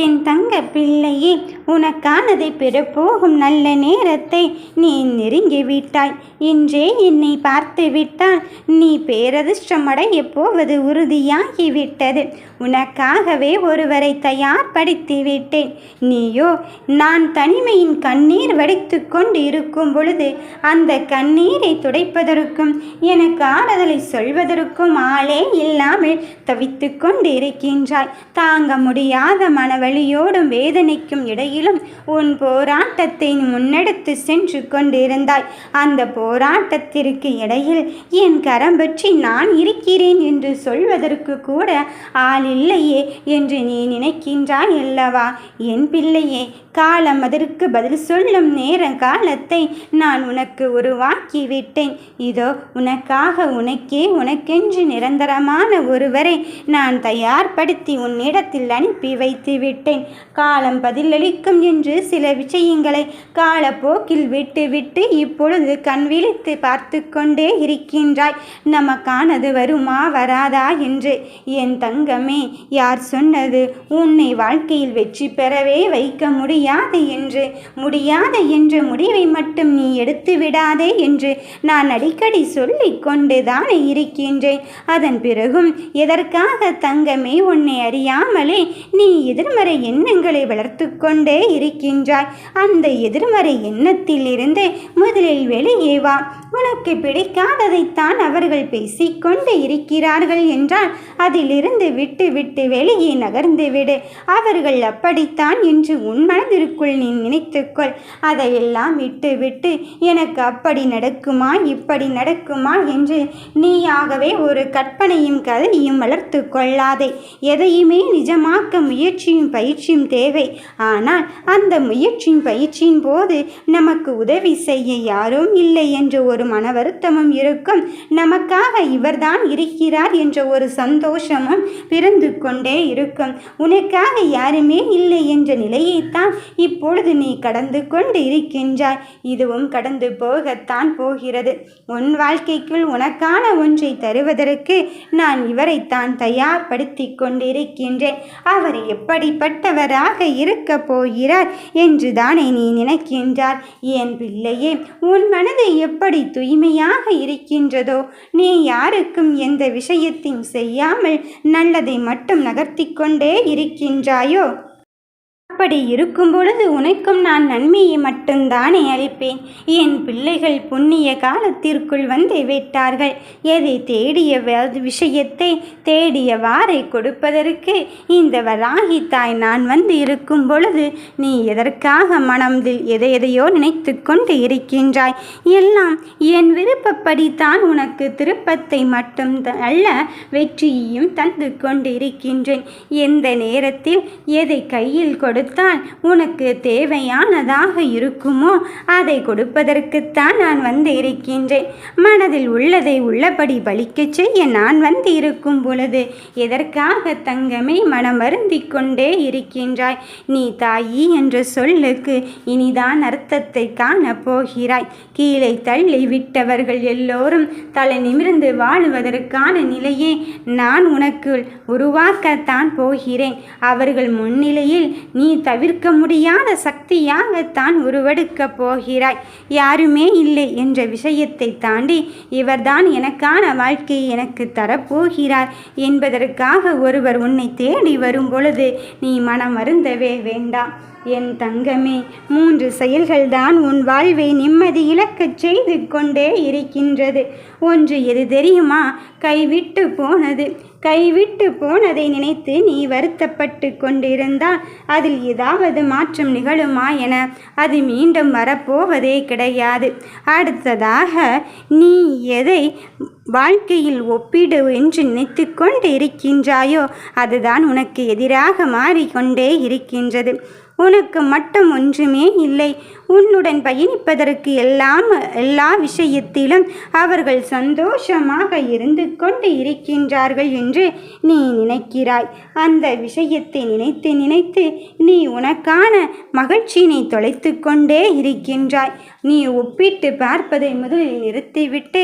என் தங்க பிள்ளையே, உனக்கானதை பெறப்போகும் நல்ல நேரத்தை நீ நெருங்கி விட்டாய். இன்றே என்னை பார்த்து விட்டால் நீ பேரதிர்ஷ்டமடையப் போவது உறுதியாகிவிட்டது. உனக்காகவே ஒருவரை தயார்படுத்தி விட்டேன். நீயோ நான் தனிமையின் கண்ணீர் வடித்து கொண்டு இருக்கும் பொழுது அந்த கண்ணீரை துடைப்பதற்கும் எனக்கு ஆறுதலை சொல்வதற்கும் ஆளே இல்லாமல் தவித்து கொண்டு இருக்கின்றாய். தாங்க முடியாத மனவழியோடும் வேதனைக்கும் இடையிலும் உன் போராட்டத்தை முன்னெடுத்து சென்று கொண்டிருந்தாய். அந்த போராட்டத்திற்கு இடையில் என் கரம் பற்றி நான் இருக்கிறேன் என்று சொல்வதற்கு கூட ஆள் இல்லையே என்று நீ நினைக்கின்றாய் அல்லவா? என் பிள்ளையே, காலம் அதற்கு பதில் சொல்லும் நேர காலத்தை நான் உனக்கு உருவாக்கி விட்டேன். இதோ உனக்காக உனக்கென்று நிரந்தரமான ஒருவரை நான் தயார்படுத்தி உன்னிடத்தில் அனுப்பி வைத்து விட்டேன். காலம் பதிலளிக்கும் என்று சில விஷயங்களை காலப்போக்கில் விட்டு இப்பொழுது கண் விழித்து பார்த்து கொண்டே இருக்கின்றாய். நமக்கானது வருமா வராதா என்று. என் தங்கமே, யார் சொன்னது உன்னை வாழ்க்கையில் வெற்றி பெறவே வைக்க முடியாது என்ற முடிவை மட்டும் நீ எடுத்து விடாதே என்று நான் அடிக்கடி சொல்லிக் கொண்டு தானே இருக்கின்றேன். அதன் பிறகும் எதற்காக தங்கமே உன்னை அறியாமலே நீ எதிர்மறை எண்ணங்களை வளர்த்து கொண்டே இருக்கின்றாய்? அந்த எதிர்மறை எண்ணத்தில் இருந்து முதலில் வெளியே வா. உனக்கு பிடிக்காததைத்தான் அவர்கள் பேசிக்கொண்டு இருக்கிறார்கள் என்றால் அதிலிருந்து விட்டு வெளியே நகர்ந்து விடு. அவர்கள் அப்படித்தான் என்று உன் மனதிற்குள் நீ நினைத்துக்கொள். அதையெல்லாம் விட்டு எனக்கு அப்படி நடக்குமா இப்படி நடக்குமா என்று நீயாகவே ஒரு கற்பனையும் கதையும் வளர்த்து கொள்ளாதே. எதையுமே நிஜமாக்க முயற்சியும் பயிற்சியும் தேவை. ஆனால் அந்த முயற்சியும் பயிற்சியின் போது நமக்கு உதவி செய்ய யாரும் இல்லை என்ற ஒரு மன வருத்தமும் இருக்கும். நமக்காக இவர்தான் இருக்கிறார் என்ற ஒரு சந்தோஷமும் பிறந்து கொண்டே இருக்கும். உனக்காக யாருமே இல்லை என்ற நிலையைத்தான் இப்பொழுது நீ கடந்து கொண்டு இருக்கின்றாய். இதுவும் கடந்து போகத்தான் போகிறது. உன் வாழ்க்கைக்குள் உனக்கான ஒன்றை தருவதற்கு நான் இவரைத்தான் தயார்படுத்தி கொண்டிருக்கின்றேன். அவர் எப்படிப்பட்டவராக இருக்க போகிறார் என்று தானே நீ நினைக்கின்றார்? என் பிள்ளையே, உன் மனதை எப்படி தூய்மையாக இருக்கின்றதோ, நீ யாருக்கும் எந்த விஷயத்தையும் செய்யாமல் நல்லதை மட்டும் நகர்த்தி கொண்டே இருக்கின்றாயோ, அப்படி இருக்கும் பொழுது உனக்கும் நான் நன்மையை மட்டும்தானே அளிப்பேன். என் பிள்ளைகள் புண்ணிய காலத்திற்குள் வந்து விட்டார்கள். எதை தேடிய விஷயத்தை தேடியவாறை கொடுப்பதற்கு இந்த வராகி தாய் நான் வந்து இருக்கும் பொழுது நீ எதற்காக மனதில் எதையோ நினைத்து கொண்டு இருக்கின்றாய்? எல்லாம் என் விருப்பப்படித்தான் உனக்கு திருப்பத்தை மட்டும் அல்ல வெற்றியையும் தந்து கொண்டு இருக்கின்றேன். எந்த நேரத்தில் எதை கையில் கொடுத்தால் உனக்கு தேவையானதாக இருக்குமோ அதை கொடுப்பதற்குத்தான் நான் வந்து இருக்கின்றேன். மனதில் உள்ளதை உள்ளபடி பலிக்கச் செய்ய நான் வந்து இருக்கும் பொழுது எதற்காக தங்கமே மனம் வருந்தி கொண்டே இருக்கின்றாய்? நீ தாயி என்ற சொல்லுக்கு இனிதான் அர்த்தத்தை காணப் போகிறாய். கீழே தள்ளி விட்டவர்கள் எல்லோரும் தலை நிமிர்ந்து வாழுவதற்கான நிலையை நான் உனக்கு உருவாக்கத்தான் போகிறேன். அவர்கள் முன்னிலையில் நீ தவிர்க்க முடியாத சக்தியாகத்தான் உருவெடுக்கப் போகிறாய். யாருமே இல்லை என்ற விஷயத்தை தாண்டி இவர்தான் எனக்கான வாழ்க்கையை எனக்கு தரப்போகிறார் என்பதற்காக ஒருவர் உன்னை தேடி வரும் பொழுது நீ மனம் வருந்தவே வேண்டாம். என் தங்கமே, 3 செயல்கள்தான் உன் வாழ்வை நிம்மதி இழக்கச் செய்து கொண்டே இருக்கின்றது. ஒன்று எது தெரியுமா? கைவிட்டு போனதை நினைத்து நீ வருத்தப்பட்டு கொண்டிருந்தால் அதில் ஏதாவது மாற்றம் நிகழுமா என அது மீண்டும் வரப்போவதே கிடையாது. அடுத்ததாக நீ எதை வாழ்க்கையில் ஒப்பிடு என்று நினைத்து கொண்டு இருக்கின்றாயோ அதுதான் உனக்கு எதிராக மாறிக்கொண்டே இருக்கின்றது. உனக்கு மட்டும் ஒன்றுமே இல்லை. உன்னுடன் பயணிப்பதற்கு எல்லா விஷயத்திலும் அவர்கள் சந்தோஷமாக இருந்து கொண்டு இருக்கின்றார்கள் என்று நீ நினைக்கிறாய். அந்த விஷயத்தை நினைத்து நினைத்து நீ உனக்கான மகிழ்ச்சியினை தொலைத்து கொண்டே இருக்கின்றாய். நீ ஒப்பிட்டு பார்ப்பதை முதலில் நிறுத்திவிட்டு,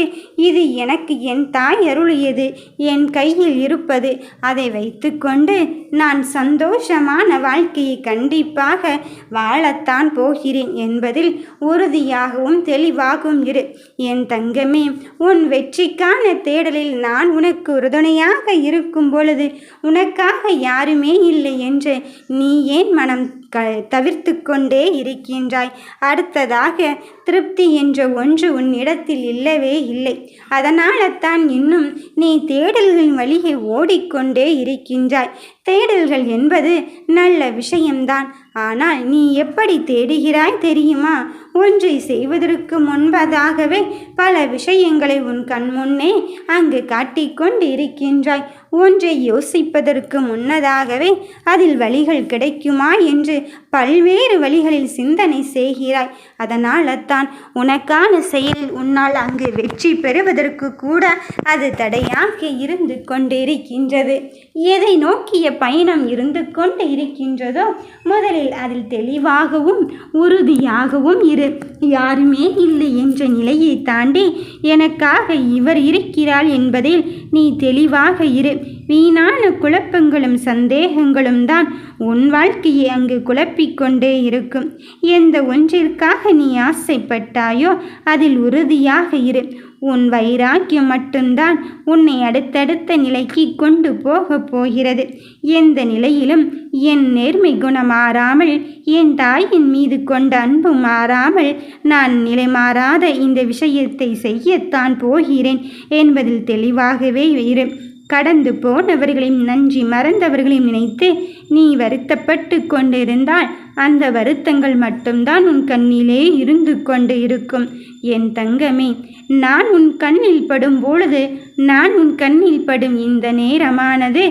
இது எனக்கு என் தாய் அருளியது, என் கையில் இருப்பது, அதை வைத்துக்கொண்டு நான் சந்தோஷமான வாழ்க்கையை கண்டிப்பாக வாழத்தான் போகிறேன் என்பதில் உறுதியாகவும் தெளிவாகவும் இரு. என் தங்கமே, உன் வெற்றிக்கான தேடலில் நான் உனக்கு உறுதுணையாக இருக்கும் பொழுது உனக்காக யாருமே இல்லை என்று நீ ஏன் மனம் தவிர்த்து கொண்டே இருக்கின்றாய்? அடுத்ததாக திருப்தி என்ற ஒன்று உன்னிடத்தில் இல்லவே இல்லை. அதனால தான் இன்னும் நீ தேடல்களின் வழியை ஓடிக்கொண்டே இருக்கின்றாய். தேடல்கள் என்பது நல்ல விஷயம்தான். ஆனால் நீ எப்படி தேடுகிறாய் தெரியுமா? ஒன்றை செய்வதற்கு முன்பதாகவே பல விஷயங்களை உன் கண் முன்னே அங்கு காட்டிக்கொண்டு இருக்கின்றாய். ஒன்றை யோசிப்பதற்கு முன்னதாகவே அதில் வழிகள் கிடைக்குமா என்று பல்வேறு வழிகளில் சிந்தனை செய்கிறாய். அதனால தான் உனக்கான செயலில் உன்னால் அங்கு வெற்றி பெறுவதற்கு கூட அது தடையாக இருந்து கொண்டிருக்கின்றது. எதை நோக்கிய பயணம் இருந்து கொண்டு இருக்கின்றதோ முதலில் அதில் தெளிவாகவும் உறுதியாகவும் இரு. யாருமே இல்லை என்ற நிலையை தாண்டி எனக்காக இவர் இருக்கிறாள் என்பதில் நீ தெளிவாக இரு. வீணான குழப்பங்களும் சந்தேகங்களும் தான் உன் வாழ்க்கையை அங்கு குழப்பிக்கொண்டே இருக்கும். எந்த ஒன்றிற்காக நீ ஆசைப்பட்டாயோ அதில் உறுதியாக இரு. உன் வைராக்கியம் மட்டும்தான் உன்னை அடுத்தடுத்த நிலைக்கு கொண்டு போகப் போகிறது. எந்த நிலையிலும் என் நேர்மை குணம் மாறாமல், என் தாயின் மீது கொண்ட அன்பு மாறாமல், நான் நிலை மாறாத இந்த விஷயத்தை செய்யத்தான் போகிறேன் என்பதில் தெளிவாகவே இரு. கடந்து போனவர்களையும் நன்றி மறந்தவர்களையும் நினைத்து நீ வருத்தப்பட்டு கொண்டிருந்தால் அந்த வருத்தங்கள் மட்டும்தான் உன் கண்ணிலே இருந்து கொண்டு இருக்கும். என் தங்கமே, நான் உன் கண்ணில் படும் பொழுது, நான் உன் கண்ணில் படும் இந்த நேரமானது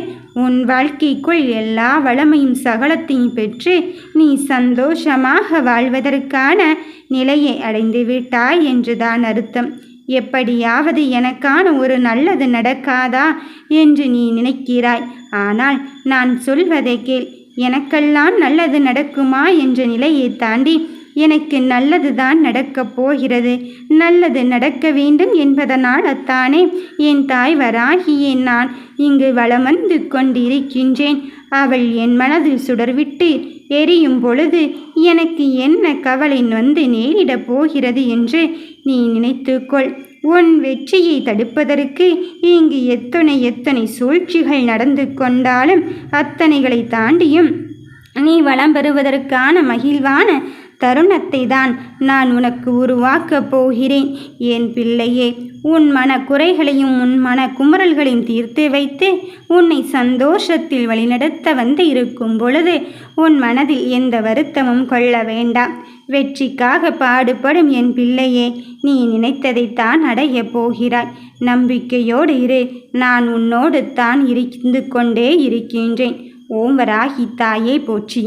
உன் வாழ்க்கைக்குள் எல்லா வளமையும் சகலத்தையும் பெற்று நீ சந்தோஷமாக வாழ்வதற்கான நிலையை அடைந்து விட்டாய் என்றுதான் அர்த்தம். எப்படியாவது எனக்கான ஒரு நல்லது நடக்காதா என்று நீ நினைக்கிறாய். ஆனால் நான் சொல்வதை கேள். எனக்கெல்லாம் நல்லது நடக்குமா என்ற நிலையை தாண்டி எனக்கு நல்லது தான் நடக்கப் போகிறது. நல்லது நடக்க வேண்டும் என்பதனால்தானே என் தாய் வராகியே நான் இங்கு வலம் வந்து கொண்டிருக்கின்றேன். அவள் என் மனதில் சுடர்விட்டு எரியும் பொழுது எனக்கு என்ன கவலை வந்து நேரிடப் போகிறது என்று நீ நினைத்துக்கொள். உன் வெற்றியை தடுப்பதற்கு இங்கு எத்தனை சூழ்ச்சிகள் நடந்து கொண்டாலும் அத்தனைகளை தாண்டியும் நீ வளம் பெறுவதற்கான மகிழ்வான தருணத்தை தான் நான் உனக்கு உருவாக்கப் போகிறேன். என் பிள்ளையே, உன் மன குறைகளையும் உன் மன குமரல்களையும் தீர்த்து வைத்து உன்னை சந்தோஷத்தில் வழிநடத்த வந்து இருக்கும் பொழுது உன் மனதில் எந்த வருத்தமும் கொள்ள வேண்டாம். வெற்றிக்காக பாடுபடும் என் பிள்ளையே, நீ நினைத்ததைத்தான் அடையப் போகிறாய். நம்பிக்கையோடு இரு. நான் உன்னோடு தான் இருந்து கொண்டே இருக்கின்றேன். ஓம் வராகி தாயே போற்றி.